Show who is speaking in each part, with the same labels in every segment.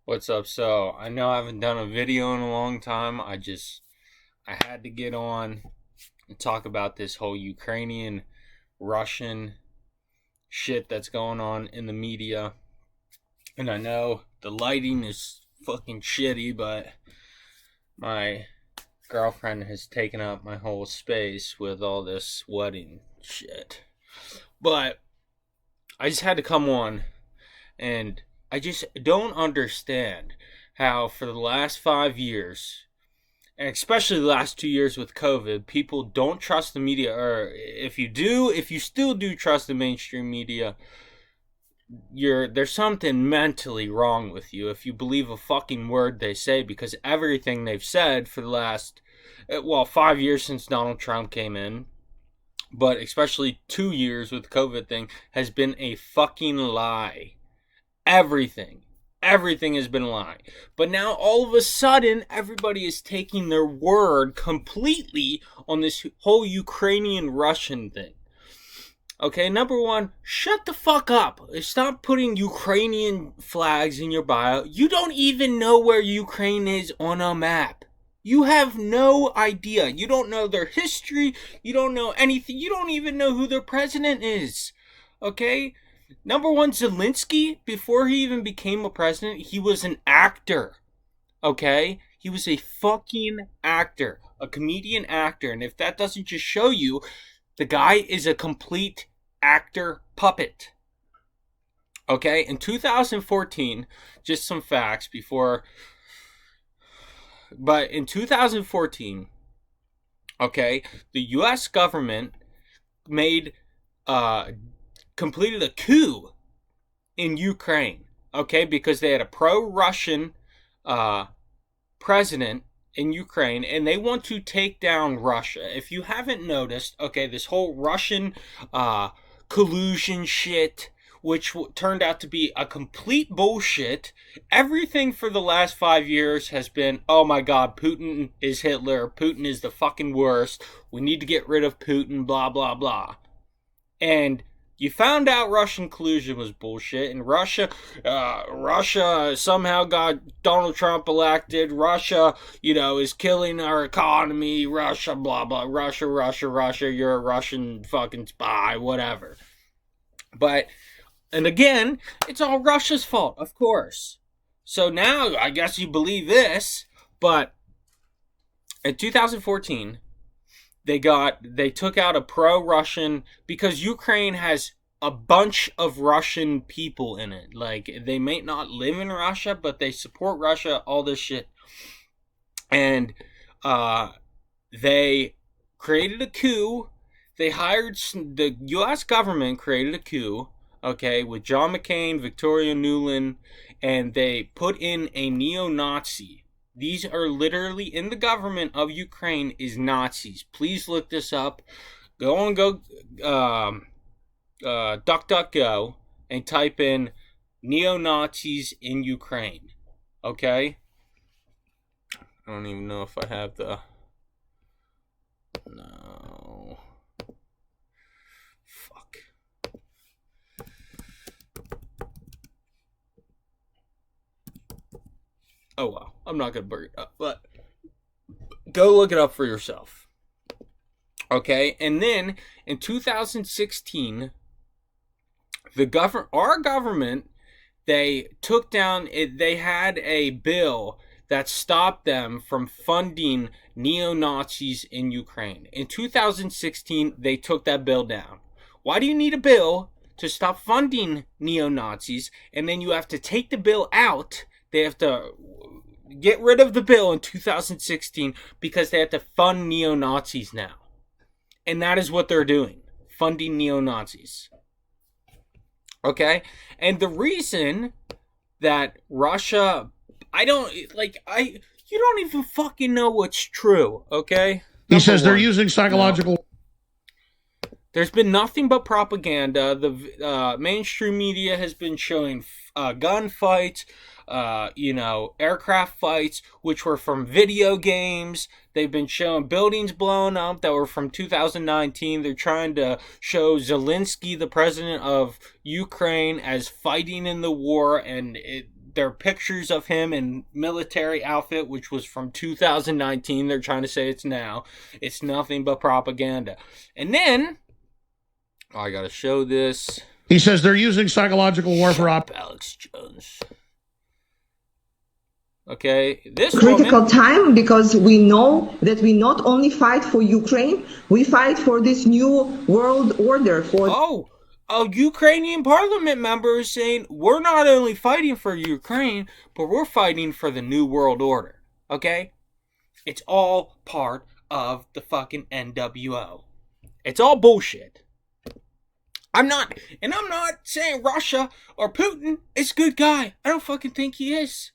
Speaker 1: What's up? So, I know I haven't done a video in a long time. I had to get on and talk about this whole Ukrainian Russian shit that's going on in the media. And I know the lighting is fucking shitty, but my girlfriend has taken up my whole space with all this wedding shit. But I just had to come on, and I just don't understand how for the last 5 years, and especially the last 2 years with COVID, people don't trust the media. Or if you still do trust the mainstream media, there's something mentally wrong with you if you believe a fucking word they say, because everything they've said for the last 5 years since Donald Trump came in, but especially 2 years with the COVID thing, has been a fucking lie. Everything has been a lie. But now all of a sudden, everybody is taking their word completely on this whole Ukrainian Russian thing. Okay, number one, shut the fuck up. Stop putting Ukrainian flags in your bio. You don't even know where Ukraine is on a map. You have no idea. You don't know their history. You don't know anything. You don't even know who their president is. Okay? Number one, Zelensky, before he even became a president, he was an actor. Okay? He was a fucking actor. A comedian actor. And if that doesn't just show you, the guy is a complete actor puppet. Okay? In 2014, just some facts before... But in 2014, okay, the U.S. government completed a coup in Ukraine, okay, because they had a pro-Russian president in Ukraine, and they want to take down Russia. If you haven't noticed, okay, this whole Russian collusion shit, which turned out to be a complete bullshit. Everything for the last 5 years has been, oh my god, Putin is Hitler, Putin is the fucking worst, we need to get rid of Putin, blah, blah, blah. And you found out Russian collusion was bullshit, and Russia somehow got Donald Trump elected. Russia, is killing our economy. Russia, blah, blah. Russia, you're a Russian fucking spy, whatever. And again, it's all Russia's fault, of course. So now, I guess you believe this, but in 2014, they took out a pro-Russian, because Ukraine has a bunch of Russian people in it. Like, they may not live in Russia, but they support Russia, all this shit. And they created a coup. The U.S. government created a coup, okay, with John McCain, Victoria Nuland, and they put in a neo-Nazi. These are literally in the government of Ukraine is Nazis. Please look this up. Go DuckDuckGo and type in neo-Nazis in Ukraine. Okay? I don't even know if I have the... No. Fuck. Oh well, I'm not gonna bring it up, but go look it up for yourself. Okay, and then in 2016, our government, they took down it. They had a bill that stopped them from funding neo-Nazis in Ukraine. In 2016, they took that bill down. Why do you need a bill to stop funding neo-Nazis, and then you have to take the bill out? They have to get rid of the bill in 2016 because they have to fund neo-Nazis now. And that is what they're doing. Funding neo-Nazis. Okay? And the reason that Russia... you don't even fucking know what's true, okay?
Speaker 2: He says they're using psychological...
Speaker 1: There's been nothing but propaganda. The mainstream media has been showing gunfights, aircraft fights, which were from video games. They've been showing buildings blown up that were from 2019. They're trying to show Zelensky, the president of Ukraine, as fighting in the war, and there are pictures of him in military outfit, which was from 2019. They're trying to say it's now. It's nothing but propaganda. And then, I gotta show this.
Speaker 2: He says they're using psychological warfare.
Speaker 1: Alex Jones. Okay, this
Speaker 3: critical time, because we know that we not only fight for Ukraine, we fight for this new world order.
Speaker 1: A Ukrainian parliament member is saying we're not only fighting for Ukraine, but we're fighting for the new world order. Okay, it's all part of the fucking NWO. It's all bullshit. I'm not saying Russia or Putin is a good guy. I don't fucking think he is.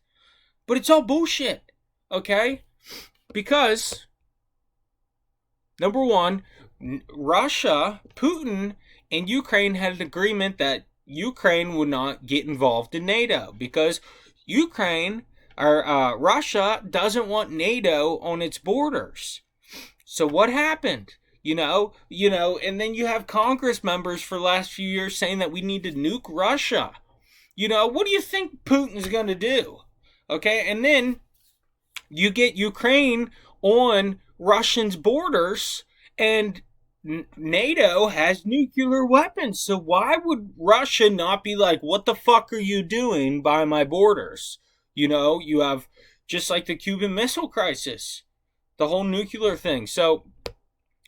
Speaker 1: But it's all bullshit, okay? Because, number one, Russia, Putin, and Ukraine had an agreement that Ukraine would not get involved in NATO. Because Russia doesn't want NATO on its borders. So what happened? And then you have Congress members for the last few years saying that we need to nuke Russia. What do you think Putin's going to do? Okay, and then you get Ukraine on Russia's borders, and NATO has nuclear weapons. So why would Russia not be like, what the fuck are you doing by my borders? You have just like the Cuban Missile Crisis, the whole nuclear thing. So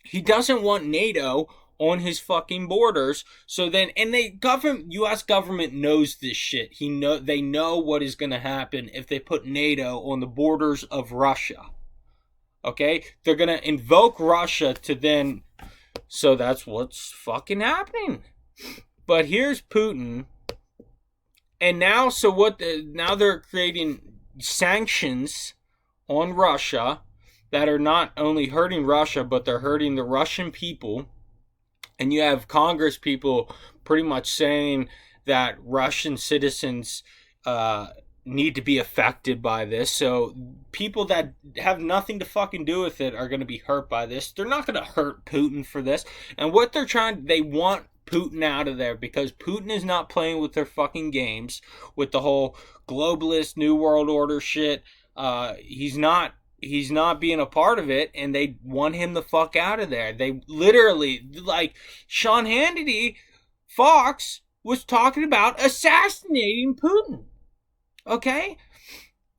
Speaker 1: he doesn't want NATO on his fucking borders. So then, and U.S. government knows this shit. They know what is going to happen if they put NATO on the borders of Russia. Okay? They're going to invoke Russia to then, so that's what's fucking happening. But here's Putin. And now, now they're creating sanctions on Russia that are not only hurting Russia, but they're hurting the Russian people. And you have Congress people pretty much saying that Russian citizens need to be affected by this. So people that have nothing to fucking do with it are going to be hurt by this. They're not going to hurt Putin for this. And what they want Putin out of there, because Putin is not playing with their fucking games with the whole globalist New World Order shit. He's not being a part of it, and they want him the fuck out of there. They literally, like, Sean Hannity, Fox, was talking about assassinating Putin. Okay?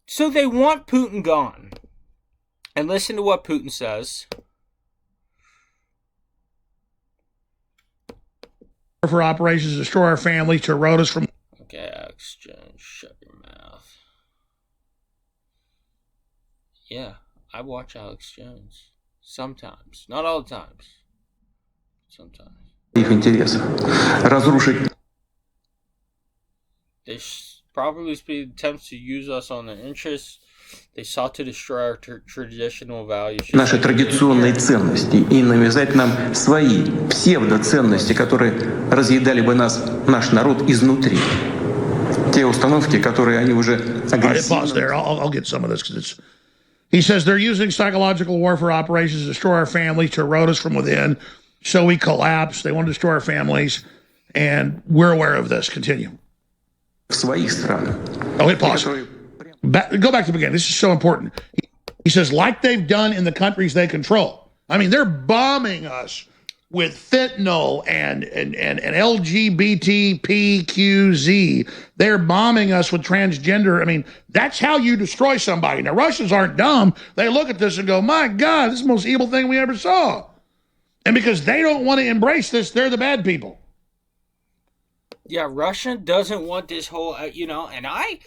Speaker 1: So they want Putin gone. And listen to what Putin says.
Speaker 2: For operations to destroy our families, to erode us from...
Speaker 1: Okay, Alex Jones, shut your mouth. Yeah, I watch Alex Jones. Sometimes. Not all the times. Sometimes.
Speaker 4: Их интересов. Разрушить.
Speaker 1: They probably attempts to use us on their interests. They sought to destroy our traditional values.
Speaker 4: Наши традиционные ценности и навязать нам свои псевдоценности, которые разъедали бы наш народ изнутри. Те установки, которые они уже агрессивно...
Speaker 2: Pause there. I'll get some of this because it's... He says they're using psychological warfare operations to destroy our families, to erode us from within, so we collapse. They want to destroy our families, and we're aware of this. Continue.
Speaker 4: В своих странах.
Speaker 2: Oh, hit pause. Go back to the beginning. This is so important. He says, like they've done in the countries they control. I mean, they're bombing us with fentanyl and LGBTPQZ. They're bombing us with transgender. I mean, that's how you destroy somebody. Now, Russians aren't dumb. They look at this and go, my God, this is the most evil thing we ever saw. And because they don't want to embrace this, they're the bad people.
Speaker 1: Yeah, Russia doesn't want this whole, and I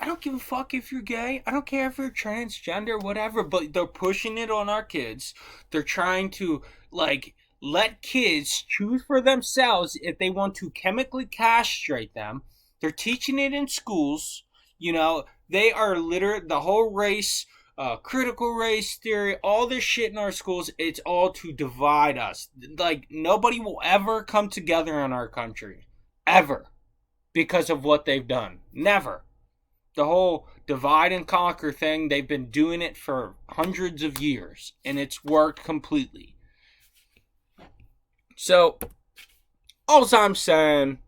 Speaker 1: don't give a fuck if you're gay. I don't care if you're transgender, whatever, but they're pushing it on our kids. They're trying to, let kids choose for themselves if they want to chemically castrate them. They're teaching it in schools. They are literally, the whole race, critical race theory, all this shit in our schools, it's all to divide us. Nobody will ever come together in our country. Ever. Because of what they've done. Never. The whole divide and conquer thing, they've been doing it for hundreds of years, and it's worked completely. So, all I'm saying,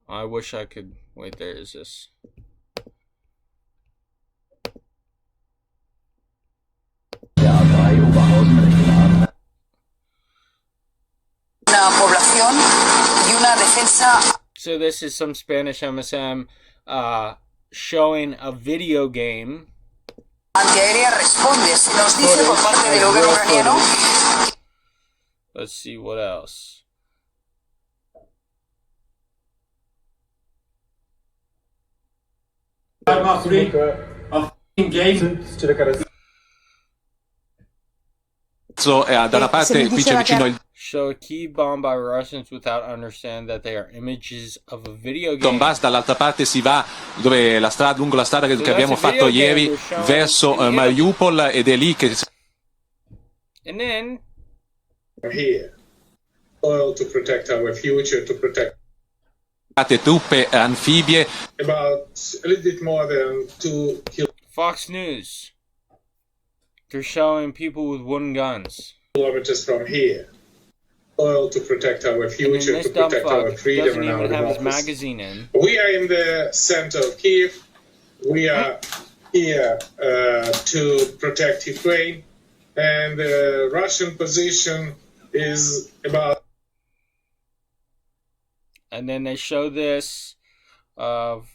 Speaker 1: I wish I could Wait, there is this. So this is some Spanish MSM showing a video game. Let's see what else.
Speaker 5: Da una parte qui c'è vicino il
Speaker 1: Show a key bomb by Russians without understanding that they are images of a video game.
Speaker 5: Donbass, dall'altra parte si va dove la strada, lungo la strada che abbiamo fatto ieri verso Mariupol, ed è lì che
Speaker 1: And then
Speaker 6: here, oil to protect our future, to protect
Speaker 5: truppe anfibie.
Speaker 6: about a little bit more than 2
Speaker 1: Fox News. They're showing people with wooden guns.
Speaker 6: kilometers from here. Oil to protect our future,
Speaker 1: This
Speaker 6: to
Speaker 1: dumb
Speaker 6: protect our
Speaker 1: fuck
Speaker 6: freedom
Speaker 1: doesn't
Speaker 6: and our
Speaker 1: even have his
Speaker 6: democracy.
Speaker 1: magazine in.
Speaker 6: We are in the center of Kiev. We are here to protect Ukraine, and the Russian position is about.
Speaker 1: And then they show this of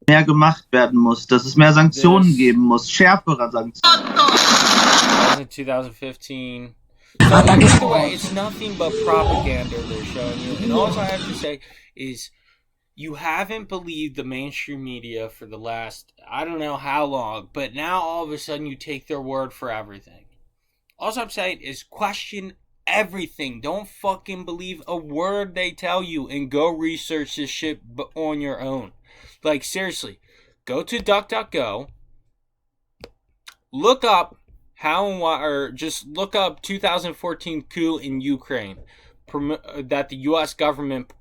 Speaker 7: mehr gemacht werden muss, dass es mehr Sanktionen geben muss, schärfere Sanktionen.
Speaker 1: 2015. So either way, it's nothing but propaganda they're showing you. And all I have to say is you haven't believed the mainstream media for the last, I don't know how long, but now all of a sudden you take their word for everything. All I'm saying is question everything. Don't fucking believe a word they tell you and go research this shit on your own. Like, seriously, go to DuckDuckGo, look up how and why, or just look up 2014 coup in Ukraine that the U.S. government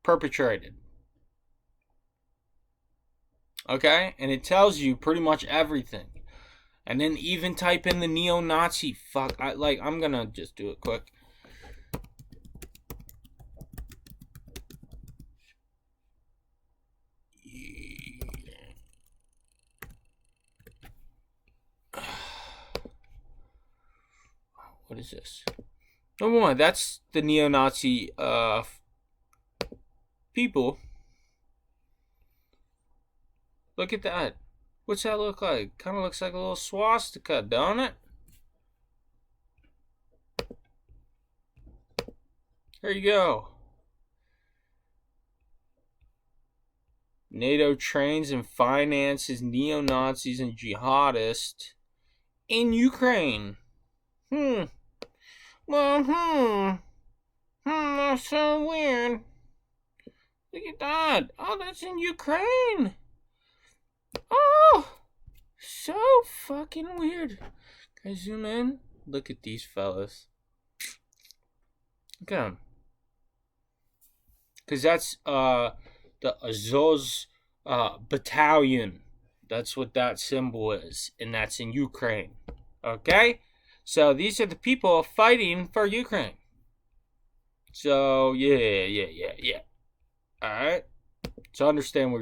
Speaker 1: perpetrated. Okay? And it tells you pretty much everything. And then even type in the neo-Nazi fuck. I'm gonna just do it quick. What is this? Number one, that's the neo-Nazi people. Look at that. What's that look like? Kind of looks like a little swastika, don't it? There you go. NATO trains and finances neo-Nazis and jihadists in Ukraine. That's so weird. Look at that. Oh, that's in Ukraine. Oh, so fucking weird. Can I zoom in? Look at these fellas. Look at them. Because that's the Azov battalion. That's what that symbol is. And that's in Ukraine. Okay? So these are the people fighting for Ukraine. So, yeah. Alright? So understand where